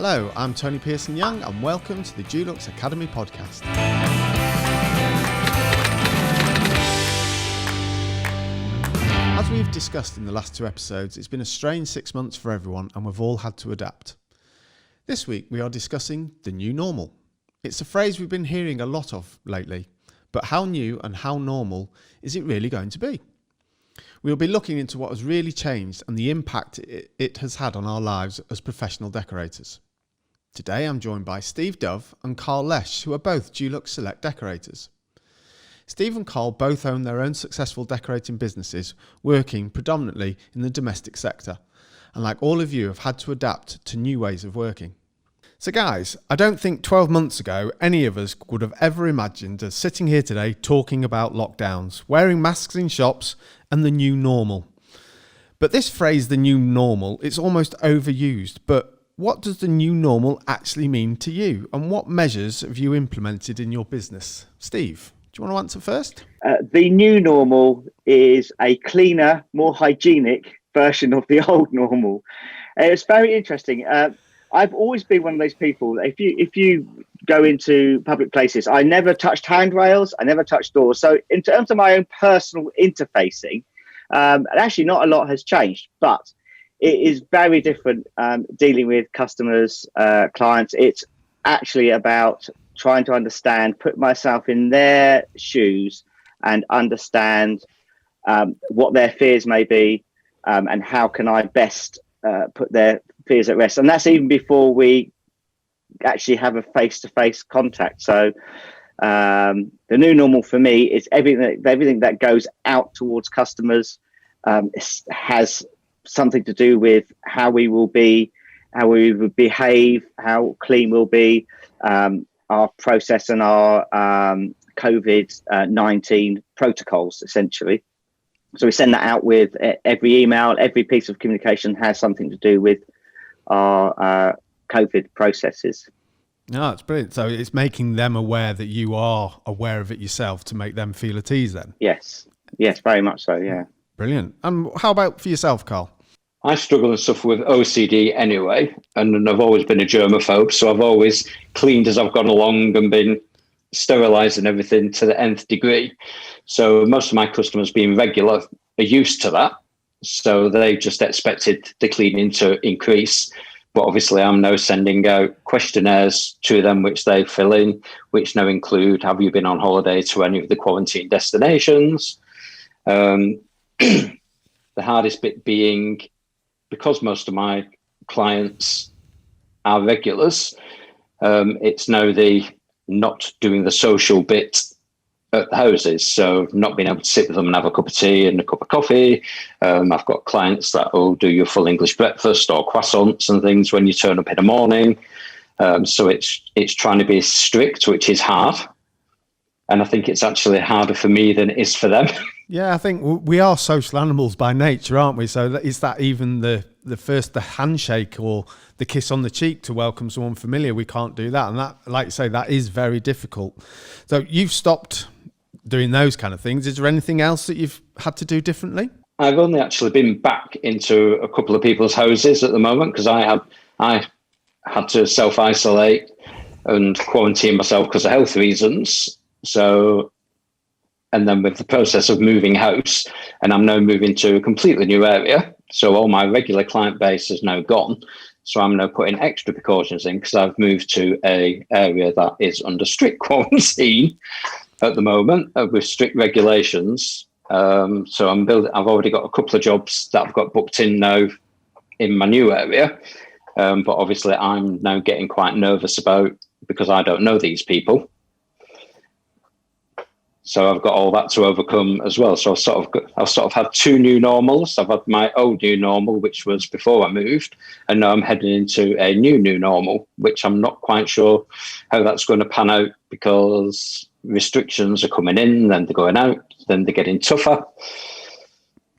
Hello, I'm Tony Pearson-Young and welcome to the Dulux Academy podcast. As we've discussed in the last two episodes, it's been a strange 6 months for everyone and we've all had to adapt. This week we are discussing the new normal. It's a phrase we've been hearing a lot of lately, but how new and how normal is it really going to be? We'll be looking into what has really changed and the impact it has had on our lives as professional decorators. Today I'm joined by Steve Dove and Carl Lesh, who are both Dulux Select decorators. Steve and Carl both own their own successful decorating businesses, working predominantly in the domestic sector, and like all of you have had to adapt to new ways of working. So guys, I don't think 12 months ago any of us would have ever imagined us sitting here today talking about lockdowns, wearing masks in shops and the new normal. But this phrase, the new normal, it's almost overused. But what does the new normal actually mean to you? And what measures have you implemented in your business? Steve, do you want to answer first? The new normal is a cleaner, more hygienic version of the old normal. It's very interesting. I've always been one of those people. If you go into public places, I never touched handrails. I never touched doors. So in terms of my own personal interfacing, actually not a lot has changed, but it is very different dealing with customers, clients. It's actually about trying to understand, put myself in their shoes and understand what their fears may be and how can I best put their fears at rest. And that's even before we actually have a face-to-face contact. So the new normal for me is everything that goes out towards customers has something to do with how we will be, how we will behave, how clean we'll be, our process and our COVID-19 protocols, essentially. So we send that out with every email. Every piece of communication has something to do with our COVID processes. No, it's brilliant. So it's making them aware that you are aware of it yourself to make them feel at ease then? Yes, very much so, yeah. Brilliant. How about for yourself, Carl? I struggle and suffer with OCD anyway, and I've always been a germaphobe, so I've always cleaned as I've gone along and been sterilising everything to the nth degree. So most of my customers being regular are used to that, so they just expected the cleaning to increase. But obviously I'm now sending out questionnaires to them, which they fill in, which now include, have you been on holiday to any of the quarantine destinations? The hardest bit being, because most of my clients are regulars, it's now the not doing the social bit at the houses. So not being able to sit with them and have a cup of tea and a cup of coffee. I've got clients that will do your full English breakfast or croissants and things when you turn up in the morning. So it's trying to be strict, which is hard. And I think it's actually harder for me than it is for them. Yeah, I think we are social animals by nature, aren't we? So is that even the handshake or the kiss on the cheek to welcome someone familiar? We can't do that. And that, like you say, that is very difficult. So you've stopped doing those kind of things. Is there anything else that you've had to do differently? I've only actually been back into a couple of people's houses at the moment because I had to self-isolate and quarantine myself because of health reasons. So, and then with the process of moving house, and I'm now moving to a completely new area. So all my regular client base is now gone. So I'm now putting extra precautions in because I've moved to a area that is under strict quarantine at the moment with strict regulations. So I've already got a couple of jobs that I've got booked in now in my new area. But obviously I'm now getting quite nervous about, because I don't know these people. So I've got all that to overcome as well. So I've sort of had two new normals. I've had my old new normal, which was before I moved, and now I'm heading into a new normal, which I'm not quite sure how that's going to pan out because restrictions are coming in, then they're going out, then they're getting tougher.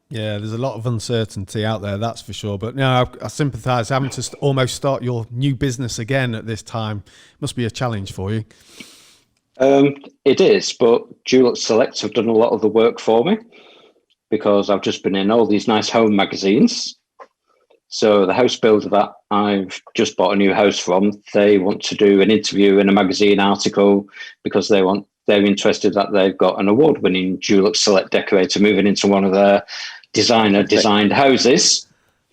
Yeah, there's a lot of uncertainty out there, that's for sure. But no, I sympathise. Having to almost start your new business again at this time must be a challenge for you. It is, but Dulux Select have done a lot of the work for me because I've just been in all these nice home magazines. So the house builder that I've just bought a new house from, they want to do an interview in a magazine article because they're interested that they've got an award-winning Dulux Select decorator moving into one of their designer designed houses.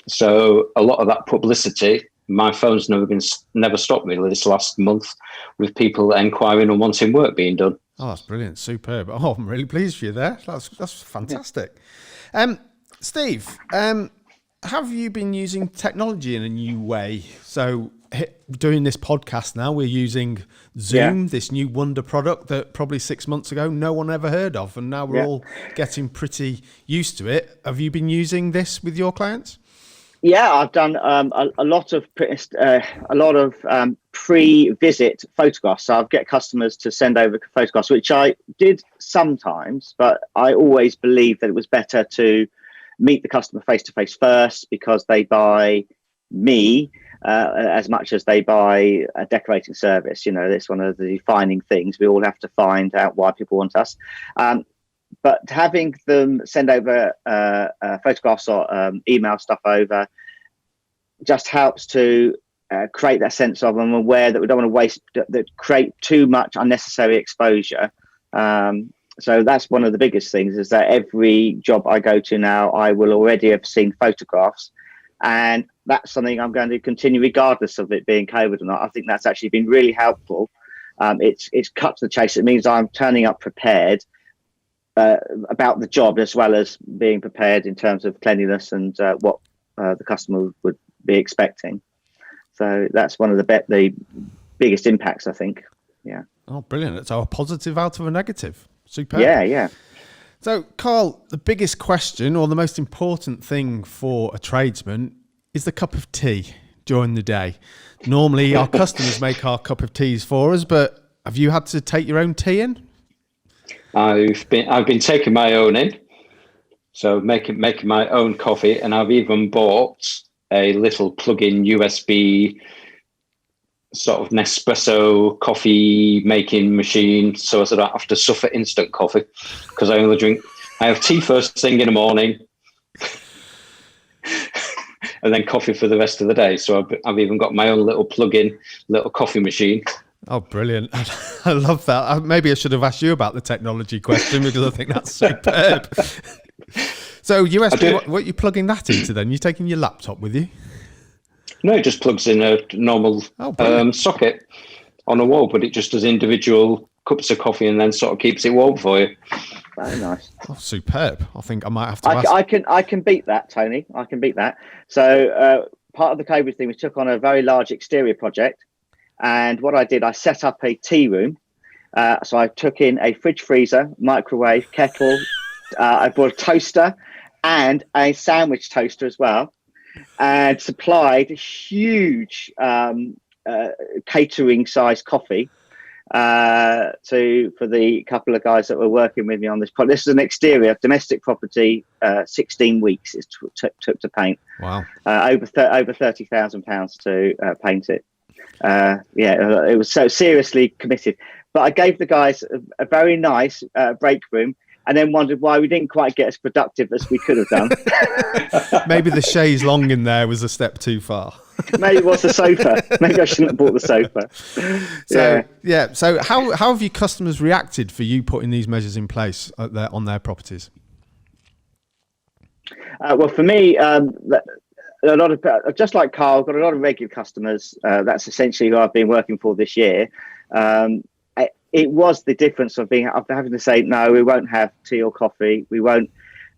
So a lot of that publicity, my phone's never stopped really this last month with people inquiring and wanting work being done. Oh, that's brilliant. Superb. Oh, I'm really pleased for you there. That's fantastic. Steve, have you been using technology in a new way? So doing this podcast now, we're using Zoom, this new wonder product that probably 6 months ago no one ever heard of, and now we're all getting pretty used to it. Have you been using this with your clients? Yeah, I've done a lot of pre-visit photographs. So I'll get customers to send over photographs, which I did sometimes, but I always believed that it was better to meet the customer face to face first, because they buy me as much as they buy a decorating service. You know, that's one of the defining things. We all have to find out why people want us. But having them send over photographs or email stuff over just helps to create that sense of, I'm aware that we don't want to waste, that create too much unnecessary exposure. So that's one of the biggest things, is that every job I go to now, I will already have seen photographs. And that's something I'm going to continue regardless of it being COVID or not. I think that's actually been really helpful. It's cut to the chase. It means I'm turning up prepared about the job, as well as being prepared in terms of cleanliness and what the customer would be expecting. So that's one of the biggest impacts, I think. Yeah. Oh, brilliant. So a positive out of a negative. Superb. Yeah. So, Carl, the biggest question, or the most important thing for a tradesman, is the cup of tea during the day. Normally, our customers make our cup of teas for us, but have you had to take your own tea in? I've been taking my own in, so making my own coffee, and I've even bought a little plug-in USB sort of Nespresso coffee making machine, so as I don't have to suffer instant coffee, because I have tea first thing in the morning and then coffee for the rest of the day. So I've even got my own little plug-in little coffee machine. Oh, brilliant. I love that. Maybe I should have asked you about the technology question, because I think that's superb. So USB, what are you plugging that into then? You're taking your laptop with you? No, it just plugs in a normal socket on a wall, but it just does individual cups of coffee and then sort of keeps it warm for you. Very nice. Oh, superb. I think I might have to ask. I can beat that, Tony. I can beat that. So part of the COVID thing, we took on a very large exterior project. And what I did, I set up a tea room. So I took in a fridge, freezer, microwave, kettle. I bought a toaster and a sandwich toaster as well, and supplied huge catering size coffee for the couple of guys that were working with me on this project. This is an exterior domestic property. 16 weeks it took to paint. Wow. Over £30,000 to paint it. It was so seriously committed. But I gave the guys a very nice break room, and then wondered why we didn't quite get as productive as we could have done. Maybe the chaise longue in there was a step too far. Maybe it was the sofa. Maybe I shouldn't have bought the sofa. So how have your customers reacted for you putting these measures in place on their properties? Well, for me, a lot of, just like Carl, got a lot of regular customers. That's essentially who I've been working for this year. It was the difference of having to say, no, we won't have tea or coffee. We won't.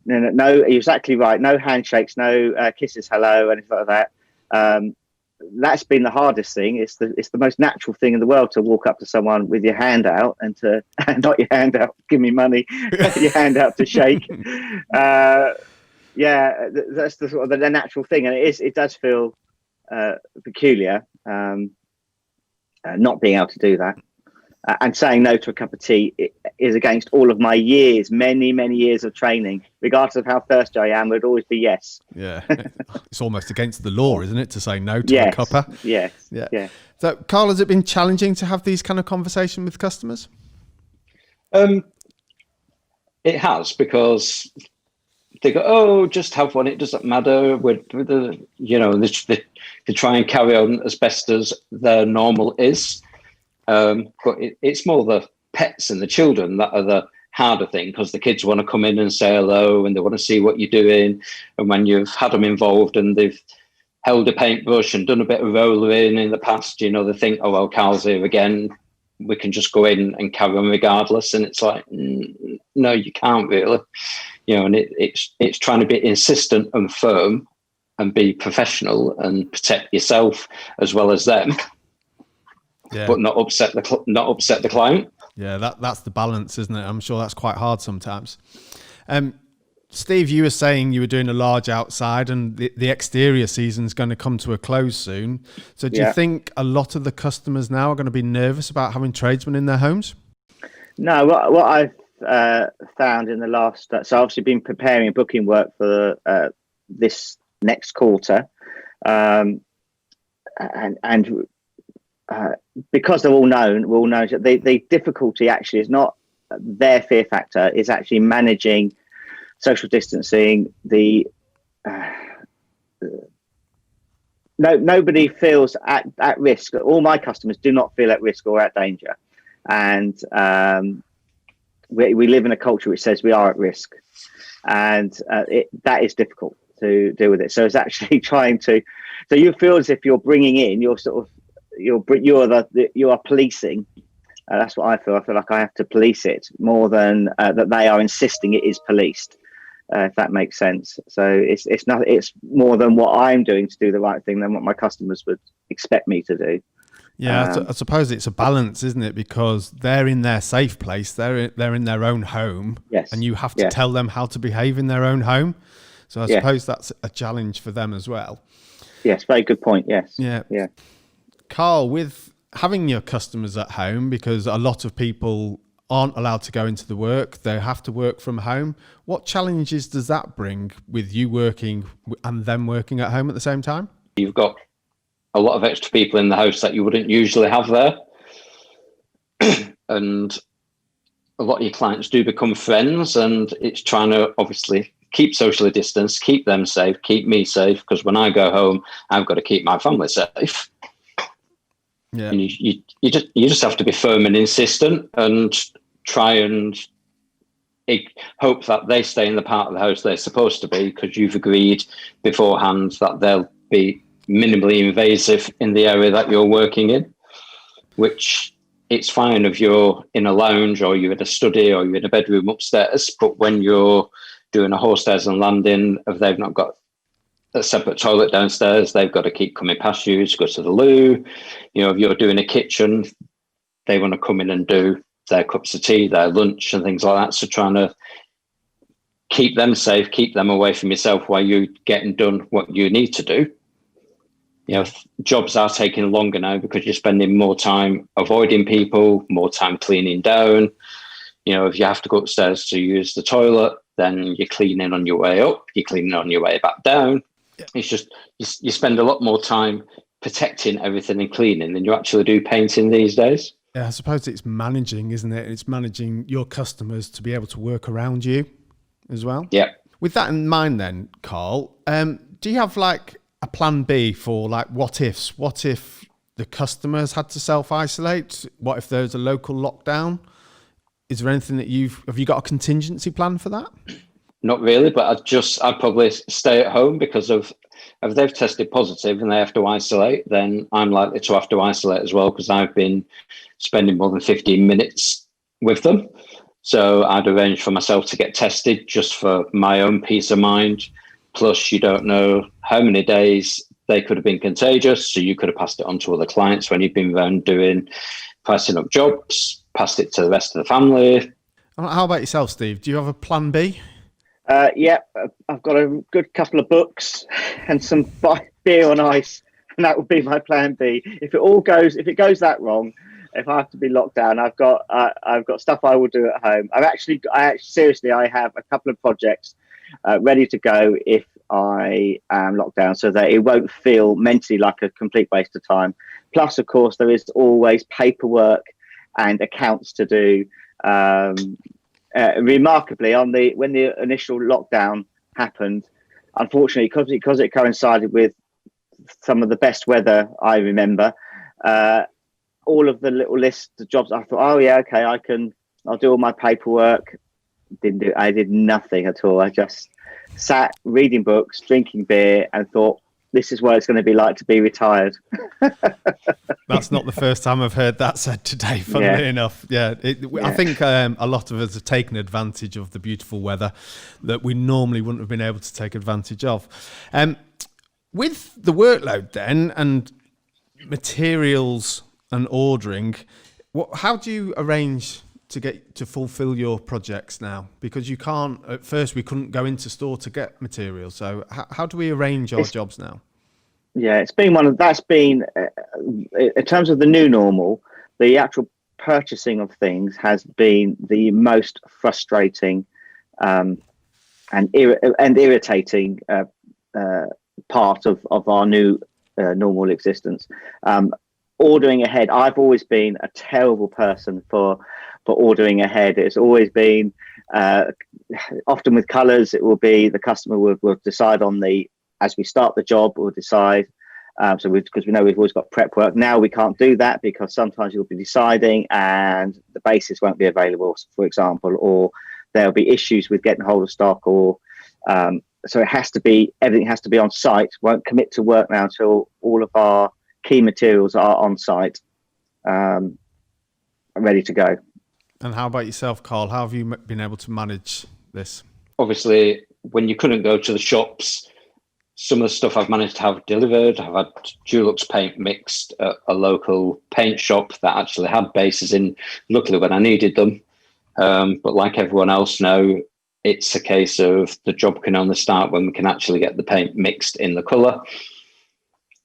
No, you're exactly right. No handshakes, no kisses, hello, anything like that. That's been the hardest thing. It's the most natural thing in the world to walk up to someone with your hand out and not your hand out, give me money, your hand out to shake. That's the sort of the natural thing, and it does feel peculiar not being able to do that. And saying no to a cup of tea is against all of my many years of training. Regardless of how thirsty I am, it would always be yes. Yeah, it's almost against the law, isn't it, to say no to a cuppa? Yes. Yeah. So, Carl, has it been challenging to have these kind of conversations with customers? It has, because they go, oh, just have one. It doesn't matter. With the, they try and carry on as best as their normal is. But it's more the pets and the children that are the harder thing, because the kids want to come in and say hello and they want to see what you're doing. And when you've had them involved and they've held a paintbrush and done a bit of rolling in the past, they think, oh, well, Carl's here again. We can just go in and carry on regardless. And it's like, no, you can't really. And it's trying to be insistent and firm and be professional and protect yourself as well as them, but not upset the client. Yeah, that's the balance, isn't it? I'm sure that's quite hard sometimes. Steve, you were saying you were doing a large outside, and the exterior season's going to come to a close soon. So do you think a lot of the customers now are going to be nervous about having tradesmen in their homes? No, what I've found in the last, so obviously been preparing and booking work for this next quarter, and because they're all known, we all know that the difficulty actually is not their fear factor, is actually managing social distancing. Nobody feels at risk. All my customers do not feel at risk or at danger, and we live in a culture which says we are at risk, and that is difficult to deal with it. So it's actually trying to. So you feel as if you're bringing in, you are policing. That's what I feel. I feel like I have to police it more than that they are insisting it is policed. If that makes sense. So it's not. It's more than what I'm doing to do the right thing than what my customers would expect me to do. Yeah, I suppose it's a balance, isn't it? Because they're in their safe place. They're in their own home. Yes. And you have to tell them how to behave in their own home. So I suppose that's a challenge for them as well. Yes, very good point. Yes. Yeah. Yeah. Carl, with having your customers at home, because a lot of people aren't allowed to go into the work, they have to work from home. What challenges does that bring with you working and them working at home at the same time? You've got a lot of extra people in the house that you wouldn't usually have there. And a lot of your clients do become friends, and it's trying to obviously keep socially distanced, keep them safe, keep me safe, because when I go home, I've got to keep my family safe. Yeah. And you just have to be firm and insistent and try and hope that they stay in the part of the house they're supposed to be, because you've agreed beforehand that they'll be minimally invasive in the area that you're working in, which it's fine if you're in a lounge or you're in a study or you're in a bedroom upstairs, but when you're doing a horse stairs and landing, if they've not got a separate toilet downstairs, they've got to keep coming past you to go to the loo. If you're doing a kitchen, they want to come in and do their cups of tea, their lunch and things like that. So trying to keep them safe, keep them away from yourself while you're getting done what you need to do. Jobs are taking longer now because you're spending more time avoiding people, more time cleaning down. If you have to go upstairs to use the toilet, then you're cleaning on your way up, you're cleaning on your way back down. Yeah. It's just, you spend a lot more time protecting everything and cleaning than you actually do painting these days. Yeah, I suppose it's managing, isn't it? It's managing your customers to be able to work around you as well. Yeah. With that in mind then, Carl, do you have like a plan B for like what ifs? What if the customers had to self-isolate? What if there's a local lockdown? Is there anything that have you got a contingency plan for that? Not really, but I'd probably stay at home, because if they've tested positive and they have to isolate, then I'm likely to have to isolate as well, because I've been spending more than 15 minutes with them. So I'd arrange for myself to get tested just for my own peace of mind. Plus, you don't know how many days they could have been contagious. So you could have passed it on to other clients when you've been around pricing up jobs, passed it to the rest of the family. How about yourself, Steve? Do you have a plan B? I've got a good couple of books and some beer on ice, and that would be my plan B. If it goes that wrong, if I have to be locked down, I've got stuff I will do at home. I have a couple of projects ready to go if I am locked down, so that it won't feel mentally like a complete waste of time. Plus, of course, there is always paperwork and accounts to do. Remarkably, when the initial lockdown happened, unfortunately, because it coincided with some of the best weather I remember. All of the little list of jobs, I thought, oh yeah, okay, I'll do all my paperwork. I did nothing at all. I just sat reading books, drinking beer, and thought, this is what it's going to be like to be retired. That's not the first time I've heard that said today, funnily enough. Yeah, I think a lot of us have taken advantage of the beautiful weather that we normally wouldn't have been able to take advantage of. With the workload then, and materials and ordering, how do you arrange to fulfill your projects now? Because you can't, at first we couldn't go into store to get materials. So how do we arrange our jobs now? Yeah, it's been in terms of the new normal, the actual purchasing of things has been the most frustrating and irritating part of our new normal existence. Ordering ahead, I've always been a terrible person for ordering ahead. It's always been often with colours, it will be the customer will decide as we start the job, we'll decide. Because we know we've always got prep work. Now we can't do that because sometimes you'll be deciding and the bases won't be available, for example, or there'll be issues with getting hold of stock, or so everything has to be on site. Won't commit to work now until all of our key materials are on site, ready to go. And how about yourself, Carl? How have you been able to manage this? Obviously, when you couldn't go to the shops, some of the stuff I've managed to have delivered. I've had Dulux paint mixed at a local paint shop that actually had bases in, luckily when I needed them. But like everyone else now, it's a case of the job can only start when we can actually get the paint mixed in the colour.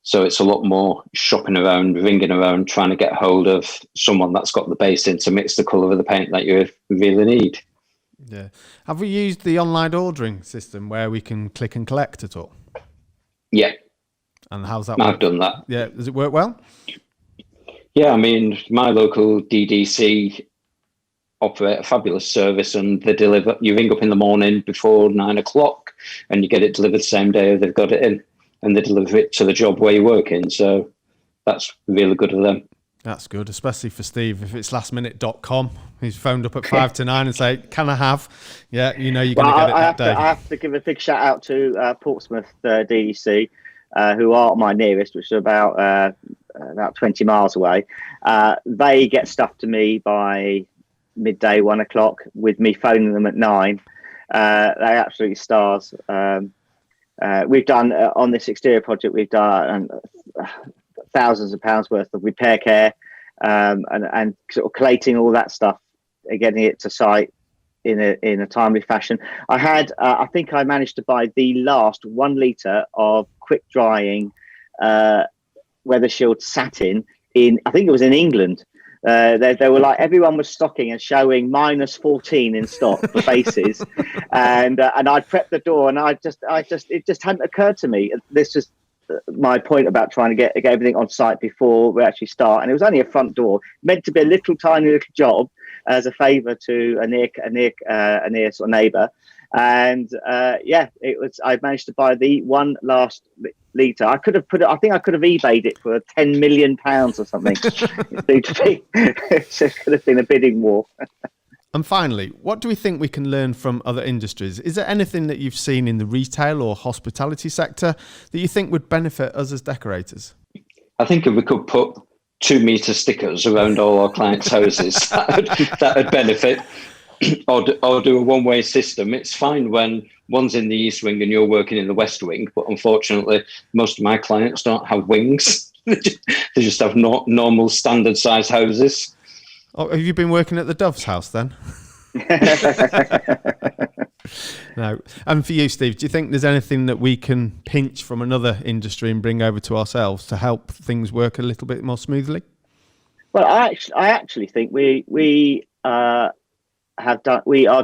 So it's a lot more shopping around, ringing around, trying to get hold of someone that's got the base in to mix the colour of the paint that you really need. Yeah. Have we used the online ordering system where we can click and collect at all? Yeah. And how's that? I've done that. Yeah. Does it work well? Yeah, I mean, my local DDC operate a fabulous service, and they deliver. You ring up in the morning before 9 o'clock and you get it delivered the same day they've got it in, and they deliver it to the job where you work in. So that's really good of them. That's good, especially for Steve. If it's lastminute.com, he's phoned up at 5 to 9 and say, can I have? Yeah, you're going to get it that day. I have to give a big shout out to Portsmouth DDC, who are my nearest, which is about 20 miles away. They get stuff to me by midday, 1 o'clock, with me phoning them at 9. They're absolutely stars. We've done on this exterior project, we've done thousands of pounds worth of repair care, and sort of collating all that stuff and getting it to site in a timely fashion. I think I managed to buy the last 1 litre of quick drying Weather Shield satin I think it was in England. They were like, everyone was stocking and showing -14 in stock for bases, and I'd prepped the door, and it just hadn't occurred to me. This is my point about trying to get everything on site before we actually start, and it was only a front door, meant to be a tiny little job as a favour to a near sort of neighbour, and it was. I managed to buy the one last litre. I think I could have eBayed it for £10 million or something. It could have been a bidding war. And finally, what do we think we can learn from other industries? Is there anything that you've seen in the retail or hospitality sector that you think would benefit us as decorators? I think if we could put 2-metre stickers around all our clients' houses, that would benefit. Or do a one-way system. It's fine when one's in the east wing and you're working in the west wing, but unfortunately, most of my clients don't have wings. They just have normal standard-sized houses. Oh, have you been working at the Dove's house then? No. And for you, Steve, do you think there's anything that we can pinch from another industry and bring over to ourselves to help things work a little bit more smoothly? Well, I actually think we are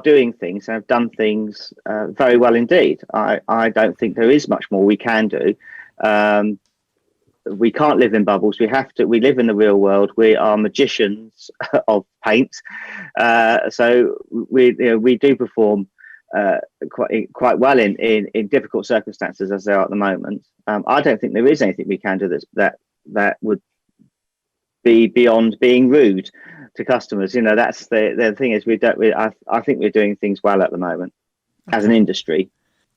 doing things and have done things very well indeed. I don't think there is much more we can do. We can't live in bubbles. We live in the real world. We are magicians of paint. So we do perform quite well in difficult circumstances as they are at the moment. I don't think there is anything we can do that would be beyond being rude to customers. That's the thing is I think we're doing things well at the moment as an industry.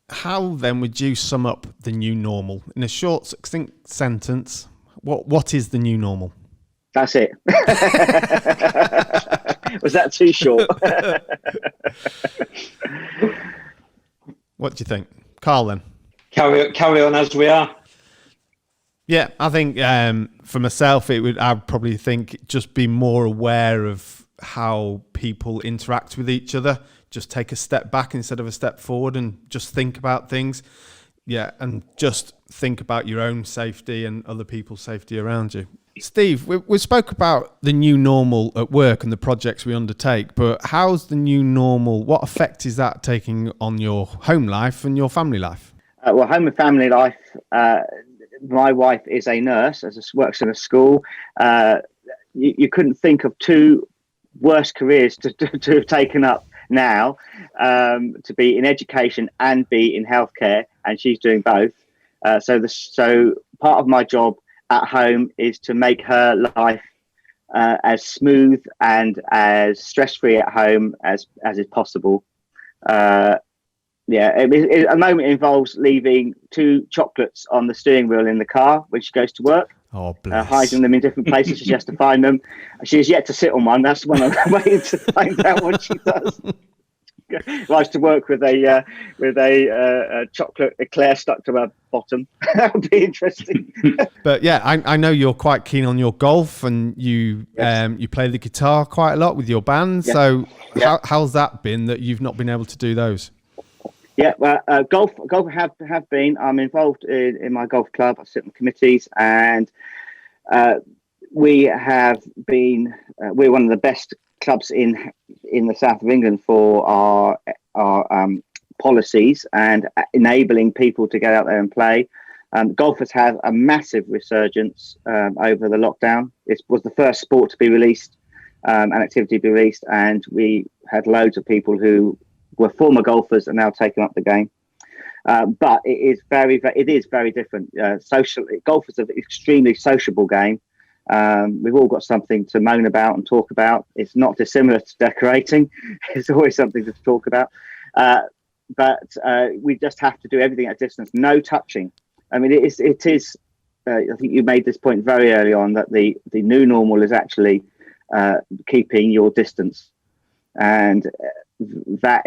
How then would you sum up the new normal in a short, succinct sentence? What is the new normal? That's it. Was that too short? What do you think, Carl? Then carry on as we are. Yeah, I think for myself, I'd probably think just be more aware of how people interact with each other. Just take a step back instead of a step forward and just think about things. Yeah, and just think about your own safety and other people's safety around you. Steve, we spoke about the new normal at work and the projects we undertake, but how's the new normal? What effect is that taking on your home life and your family life? Well, home and family life, my wife is a nurse, works in a school. You couldn't think of two worse careers to have taken up now, to be in education and be in healthcare, and she's doing both. So part of my job at home is to make her life as smooth and as stress-free at home as is possible. At the moment it involves leaving 2 chocolates on the steering wheel in the car when she goes to work. Oh, bless. Hiding them in different places. She has to find them. She has yet to sit on one. That's the one I'm waiting to find out what she does. Likes to work with a chocolate eclair stuck to her bottom. That would be interesting. But yeah, I know you're quite keen on your golf, and you play the guitar quite a lot with your band. Yes. So how's that been that you've not been able to do those? Yeah, well, golf have been. I'm involved in my golf club. I sit on committees, and we have been. We're one of the best clubs in the south of England for our policies and enabling people to get out there and play. Golfers have a massive resurgence over the lockdown. It was the first sport to be released, an activity to be released, and we had loads of people who were former golfers and now taking up the game. But it is very different. Socially, golf is an extremely sociable game. We've all got something to moan about and talk about. It's not dissimilar to decorating. It's always something to talk about. But we just have to do everything at distance, no touching. I mean, it is. I think you made this point very early on that the new normal is actually keeping your distance, and that's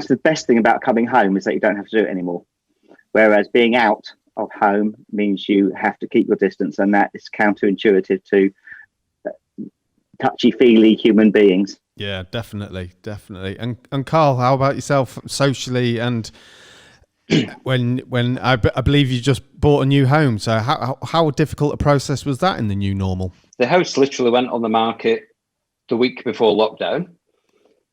the best thing about coming home, is that you don't have to do it anymore. Whereas being out of home means you have to keep your distance, and that is counterintuitive to touchy-feely human beings. Yeah, definitely. And Carl, how about yourself socially? And when I believe you just bought a new home, so how difficult a process was that in the new normal? The house literally went on the market the week before lockdown.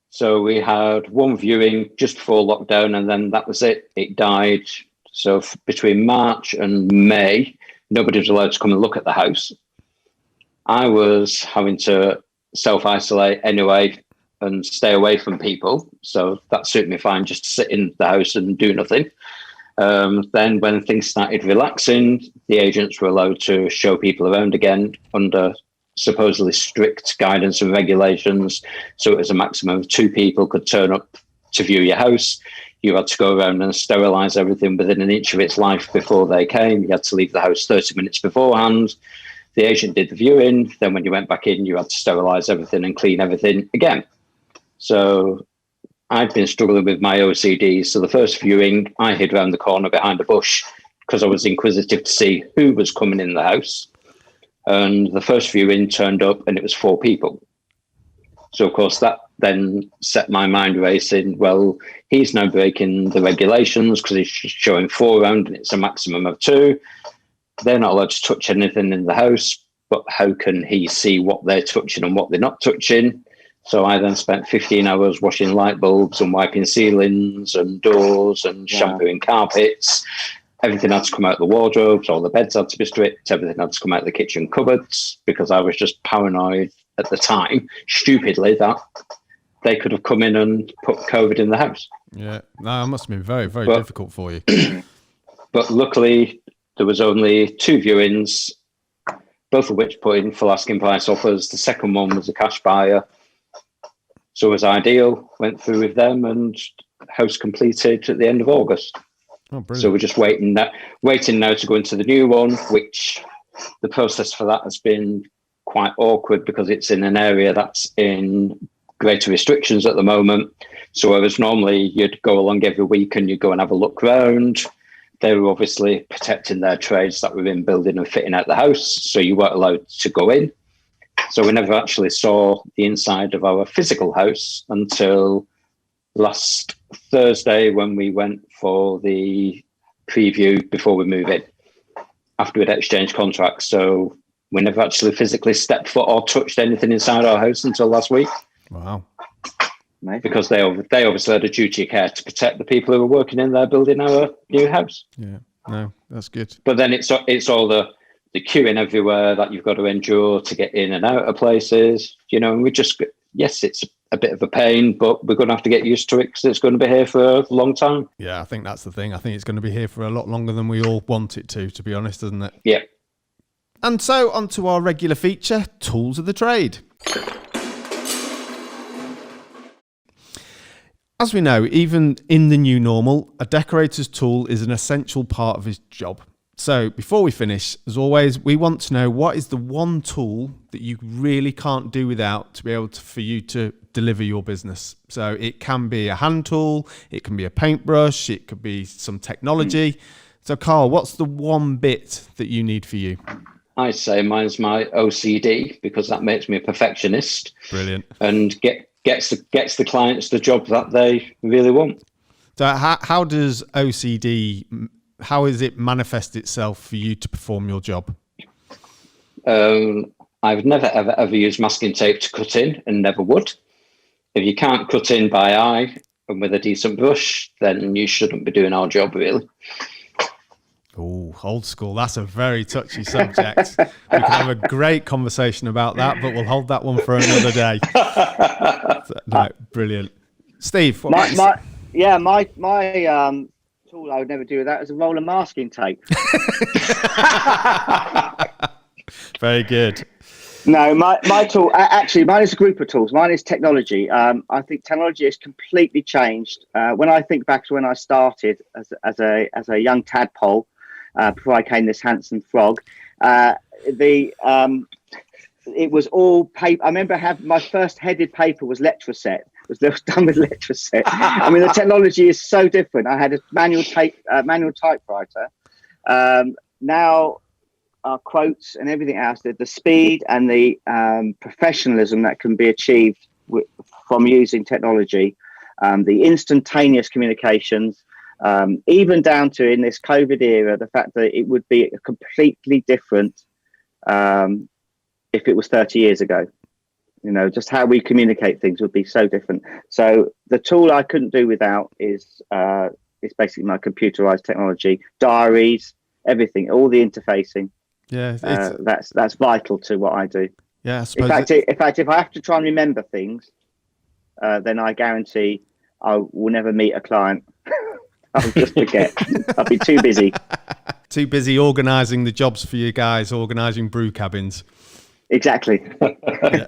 So we had one viewing just before lockdown, and then that was it. It died. So between March and May, nobody was allowed to come and look at the house. I was having to self-isolate anyway and stay away from people. So that suited me fine, just to sit in the house and do nothing. Then when things started relaxing, the agents were allowed to show people around again under supposedly strict guidance and regulations. So it was a maximum of 2 people could turn up to view your house. You had to go around and sterilise everything within an inch of its life before they came. You had to leave the house 30 minutes beforehand. The agent did the viewing. Then when you went back in, you had to sterilise everything and clean everything again. So I'd been struggling with my OCD. So the first viewing, I hid around the corner behind a bush because I was inquisitive to see who was coming in the house. And the first viewing turned up and it was 4 people. So, of course, that then set my mind racing. Well, he's now breaking the regulations because he's showing 4 around and it's a maximum of 2. They're not allowed to touch anything in the house, but how can he see what they're touching and what they're not touching? So I then spent 15 hours washing light bulbs and wiping ceilings and doors and shampooing carpets. Everything had to come out the wardrobes, all the beds had to be stripped, everything had to come out the kitchen cupboards because I was just paranoid at the time, stupidly, that they could have come in and put COVID in the house. Yeah, no, it must have been very, very But- difficult for you. But luckily, there was only 2 viewings, both of which put in full asking price offers. The second one was a cash buyer. So it was ideal, went through with them, and house completed at the end of August. Oh, brilliant. So we're just waiting now to go into the new one, which the process for that has been quite awkward because it's in an area that's in greater restrictions at the moment. So whereas normally you'd go along every week and you'd go and have a look round, they were obviously protecting their trades that were in building and fitting out the house. So you weren't allowed to go in. So we never actually saw the inside of our physical house until last Thursday when we went for the preview before we move in, after we'd exchanged contracts. So we never actually physically stepped foot or touched anything inside our house until last week. Wow. Because they obviously had a duty of care to protect the people who were working in there building our new house. Yeah, no, that's good. But then it's all the queuing everywhere that you've got to endure to get in and out of places, and we just, yes, it's a bit of a pain, but we're going to have to get used to it because it's going to be here for a long time. Yeah, I think that's the thing. I think it's going to be here for a lot longer than we all want it to be honest, isn't it? Yeah. And so on to our regular feature, Tools of the Trade. As we know, even in the new normal, a decorator's tool is an essential part of his job. So before we finish, as always, we want to know what is the one tool that you really can't do without to be able to, for you to deliver your business. So it can be a hand tool, it can be a paintbrush, it could be some technology. So Carl, what's the one bit that you need for you? I say mine's my OCD because that makes me a perfectionist. Brilliant. And gets the clients the job that they really want. So how does OCD, how does it manifest itself for you to perform your job? I've never, ever used masking tape to cut in and never would. If you can't cut in by eye and with a decent brush, then you shouldn't be doing our job, really. Oh, old school. That's a very touchy subject. We can have a great conversation about that, but we'll hold that one for another day. No, brilliant. Steve, what about my tool I would never do with that is a roll of masking tape. Very good. No, my tool, actually, mine is a group of tools. Mine is technology. I think technology has completely changed. When I think back to when I started as a young tadpole, before I became this handsome frog, it was all paper. I remember my first headed paper was Letraset. It was done with Letraset. I mean, the technology is so different. I had a manual typewriter. Now, our quotes and everything else, the speed and the professionalism that can be achieved from using technology, the instantaneous communications, even down to in this COVID era, the fact that it would be completely different if it was 30 years ago. Just how we communicate things would be so different. So the tool I couldn't do without is basically my computerized technology, diaries, everything, all the interfacing. Yeah, that's vital to what I do. Yeah, I In suppose. fact, if I have to try and remember things, then I guarantee I will never meet a client. I'll just forget. I'll be too busy. Too busy organising the jobs for you guys, organising brew cabins. Exactly. Yeah.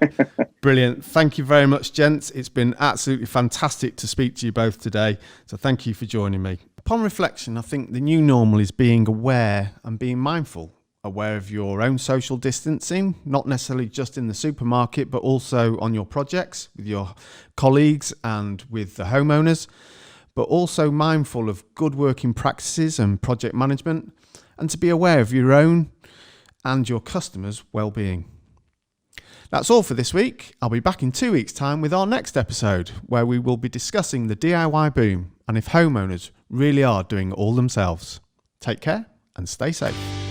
Brilliant. Thank you very much, gents. It's been absolutely fantastic to speak to you both today. So thank you for joining me. Upon reflection, I think the new normal is being aware and being mindful. Aware of your own social distancing, not necessarily just in the supermarket, but also on your projects with your colleagues and with the homeowners, but also mindful of good working practices and project management, and to be aware of your own and your customers' well-being. That's all for this week. I'll be back in 2 weeks' time with our next episode, where we will be discussing the DIY boom and if homeowners really are doing it all themselves. Take care and stay safe.